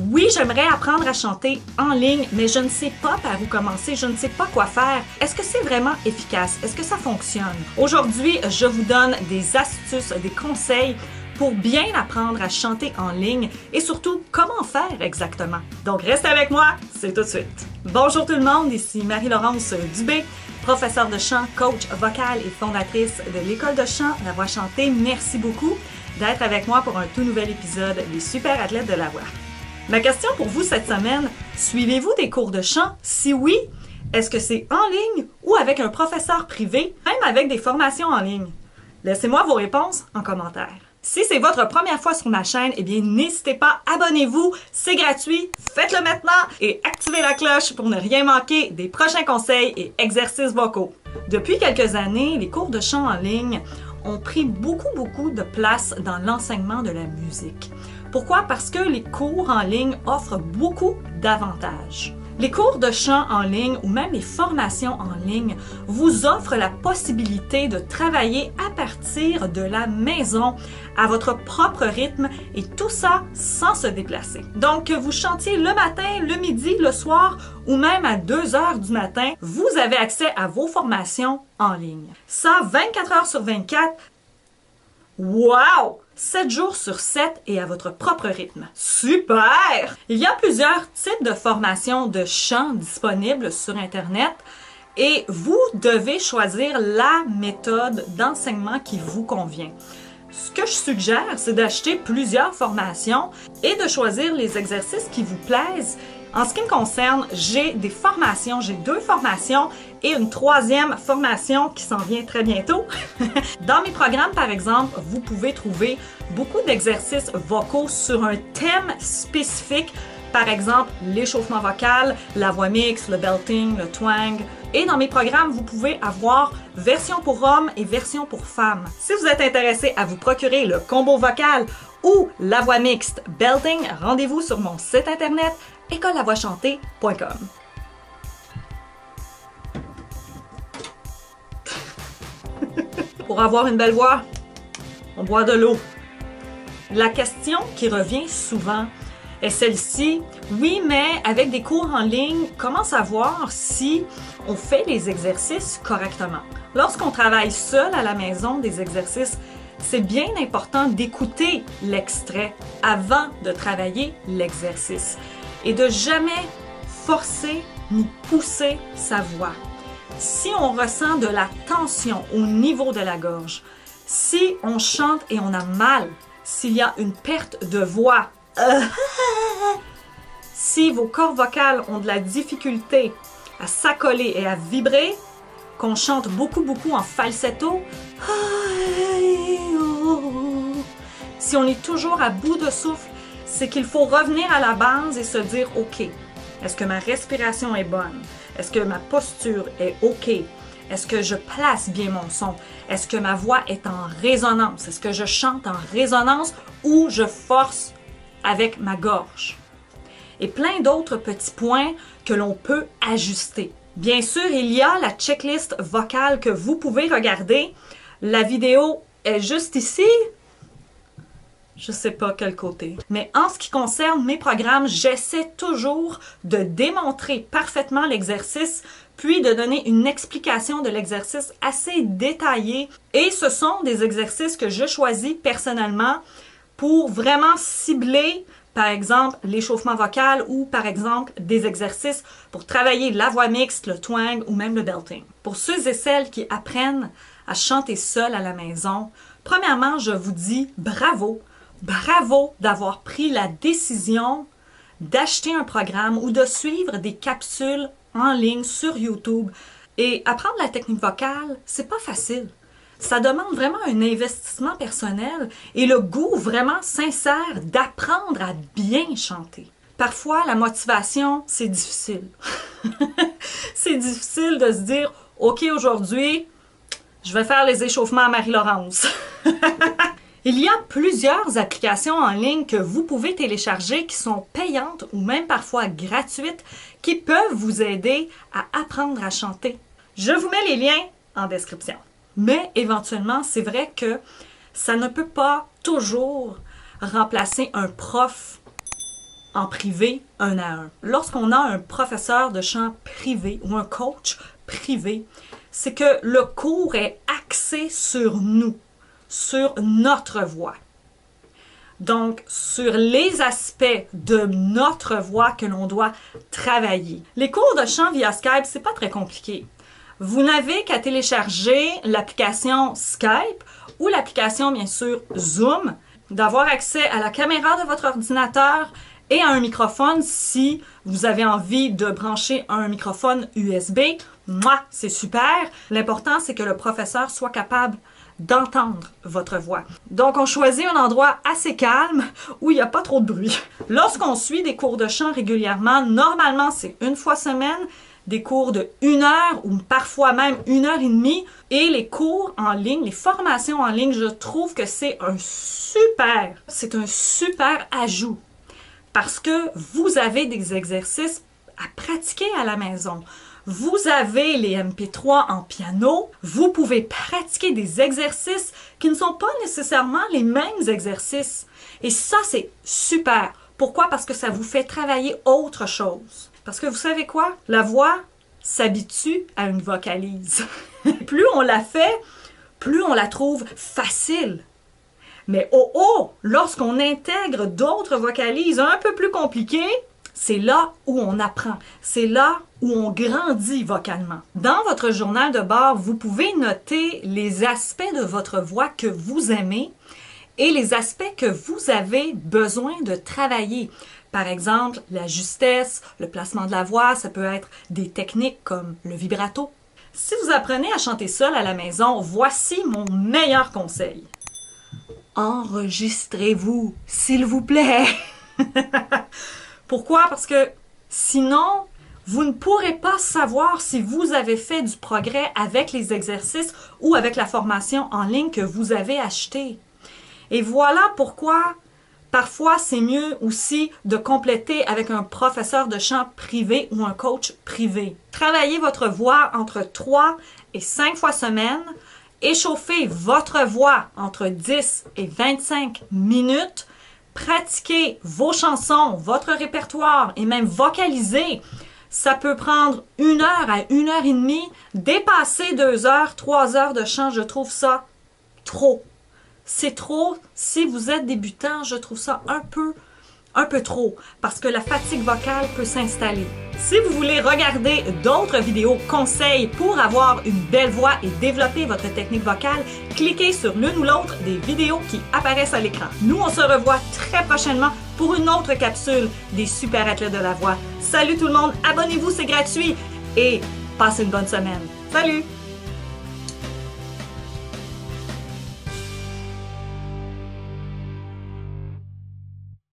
Oui, j'aimerais apprendre à chanter en ligne, mais je ne sais pas par où commencer, je ne sais pas quoi faire. Est-ce que c'est vraiment efficace? Est-ce que ça fonctionne? Aujourd'hui, je vous donne des astuces, des conseils pour bien apprendre à chanter en ligne et surtout, comment faire exactement. Donc, restez avec moi, c'est tout de suite. Bonjour tout le monde, ici Marie-Laurence Dubé, professeure de chant, coach vocal et fondatrice de l'école de chant La Voix chantée. Merci beaucoup d'être avec moi pour un tout nouvel épisode des Super Athlètes de la Voix. Ma question pour vous cette semaine, suivez-vous des cours de chant? Si oui, est-ce que c'est en ligne ou avec un professeur privé, même avec des formations en ligne? Laissez-moi vos réponses en commentaire. Si c'est votre première fois sur ma chaîne, eh bien n'hésitez pas, abonnez-vous, c'est gratuit, faites-le maintenant et activez la cloche pour ne rien manquer des prochains conseils et exercices vocaux. Depuis quelques années, les cours de chant en ligne ont pris beaucoup de place dans l'enseignement de la musique. Pourquoi? Parce que les cours en ligne offrent beaucoup d'avantages. Les cours de chant en ligne ou même les formations en ligne vous offrent la possibilité de travailler à partir de la maison, à votre propre rythme et tout ça sans se déplacer. Donc, que vous chantiez le matin, le midi, le soir ou même à 2 heures du matin, vous avez accès à vos formations en ligne. Ça, 24 heures sur 24, wow! 7 jours sur 7 et à votre propre rythme. Super! Il y a plusieurs types de formations de chant disponibles sur Internet et vous devez choisir la méthode d'enseignement qui vous convient. Ce que je suggère, c'est d'acheter plusieurs formations et de choisir les exercices qui vous plaisent. En ce qui me concerne, j'ai 2 formations et une 3e formation qui s'en vient très bientôt. Dans mes programmes, par exemple, vous pouvez trouver beaucoup d'exercices vocaux sur un thème spécifique. Par exemple, l'échauffement vocal, la voix mixte, le belting, le twang. Et dans mes programmes, vous pouvez avoir version pour hommes et version pour femmes. Si vous êtes intéressé à vous procurer le combo vocal ou la voix mixte belting, rendez-vous sur mon site internet écolelavoixchantée.com. Pour avoir une belle voix, on boit de l'eau. La question qui revient souvent est celle-ci. Oui, mais avec des cours en ligne, comment savoir si on fait les exercices correctement? Lorsqu'on travaille seul à la maison des exercices, c'est bien important d'écouter l'extrait avant de travailler l'exercice et de jamais forcer ni pousser sa voix. Si on ressent de la tension au niveau de la gorge, si on chante et on a mal, s'il y a une perte de voix, si vos cordes vocales ont de la difficulté à s'accoler et à vibrer, qu'on chante beaucoup en falsetto, si on est toujours à bout de souffle, c'est qu'il faut revenir à la base et se dire « OK, est-ce que ma respiration est bonne? Est-ce que ma posture est OK? Est-ce que je place bien mon son? Est-ce que ma voix est en résonance? Est-ce que je chante en résonance ou je force avec ma gorge? » Et plein d'autres petits points que l'on peut ajuster. Bien sûr, il y a la checklist vocale que vous pouvez regarder. La vidéo est juste ici. Je sais pas quel côté. Mais en ce qui concerne mes programmes, j'essaie toujours de démontrer parfaitement l'exercice, puis de donner une explication de l'exercice assez détaillée. Et ce sont des exercices que je choisis personnellement pour vraiment cibler, par exemple, l'échauffement vocal ou, par exemple, des exercices pour travailler la voix mixte, le twang ou même le belting. Pour ceux et celles qui apprennent à chanter seul à la maison, premièrement, je vous dis bravo! Bravo d'avoir pris la décision d'acheter un programme ou de suivre des capsules en ligne sur YouTube. Et apprendre la technique vocale, c'est pas facile. Ça demande vraiment un investissement personnel et le goût vraiment sincère d'apprendre à bien chanter. Parfois, la motivation, c'est difficile. C'est difficile de se dire « OK, aujourd'hui, je vais faire les échauffements à Marie-Laurence. » Il y a plusieurs applications en ligne que vous pouvez télécharger qui sont payantes ou même parfois gratuites qui peuvent vous aider à apprendre à chanter. Je vous mets les liens en description. Mais éventuellement, c'est vrai que ça ne peut pas toujours remplacer un prof en privé 1 à 1. Lorsqu'on a un professeur de chant privé ou un coach privé, c'est que le cours est axé sur nous, sur notre voix. Donc, sur les aspects de notre voix que l'on doit travailler. Les cours de chant via Skype, c'est pas très compliqué. Vous n'avez qu'à télécharger l'application Skype ou l'application, bien sûr, Zoom, d'avoir accès à la caméra de votre ordinateur et à un microphone si vous avez envie de brancher un microphone USB. Moi, c'est super. L'important, c'est que le professeur soit capable d'entendre votre voix. Donc, on choisit un endroit assez calme où il n'y a pas trop de bruit. Lorsqu'on suit des cours de chant régulièrement, normalement, c'est 1 fois semaine, des cours de 1 heure ou parfois même 1 heure et demie. Et les cours en ligne, les formations en ligne, je trouve que c'est un super ajout parce que vous avez des exercices à pratiquer à la maison. Vous avez les MP3 en piano, vous pouvez pratiquer des exercices qui ne sont pas nécessairement les mêmes exercices. Et ça, c'est super. Pourquoi? Parce que ça vous fait travailler autre chose. Parce que vous savez quoi? La voix s'habitue à une vocalise. Plus on la fait, plus on la trouve facile. Mais lorsqu'on intègre d'autres vocalises un peu plus compliquées, c'est là où on apprend, c'est là où on grandit vocalement. Dans votre journal de bord, vous pouvez noter les aspects de votre voix que vous aimez et les aspects que vous avez besoin de travailler. Par exemple, la justesse, le placement de la voix, ça peut être des techniques comme le vibrato. Si vous apprenez à chanter seul à la maison, voici mon meilleur conseil. Enregistrez-vous, s'il vous plaît. Pourquoi? Parce que sinon, vous ne pourrez pas savoir si vous avez fait du progrès avec les exercices ou avec la formation en ligne que vous avez achetée. Et voilà pourquoi parfois c'est mieux aussi de compléter avec un professeur de chant privé ou un coach privé. Travaillez votre voix entre 3 et 5 fois semaine. Échauffez votre voix entre 10 et 25 minutes. Pratiquez vos chansons, votre répertoire et même vocaliser. Ça peut prendre 1 heure à 1 heure et demie. Dépasser 2 heures, 3 heures de chant, je trouve ça trop. C'est trop. Si vous êtes débutant, je trouve ça un peu trop parce que la fatigue vocale peut s'installer. Si vous voulez regarder d'autres vidéos conseils pour avoir une belle voix et développer votre technique vocale, cliquez sur l'une ou l'autre des vidéos qui apparaissent à l'écran. Nous, on se revoit très prochainement pour une autre capsule des super athlètes de la voix. Salut tout le monde, abonnez-vous, c'est gratuit et passez une bonne semaine. Salut!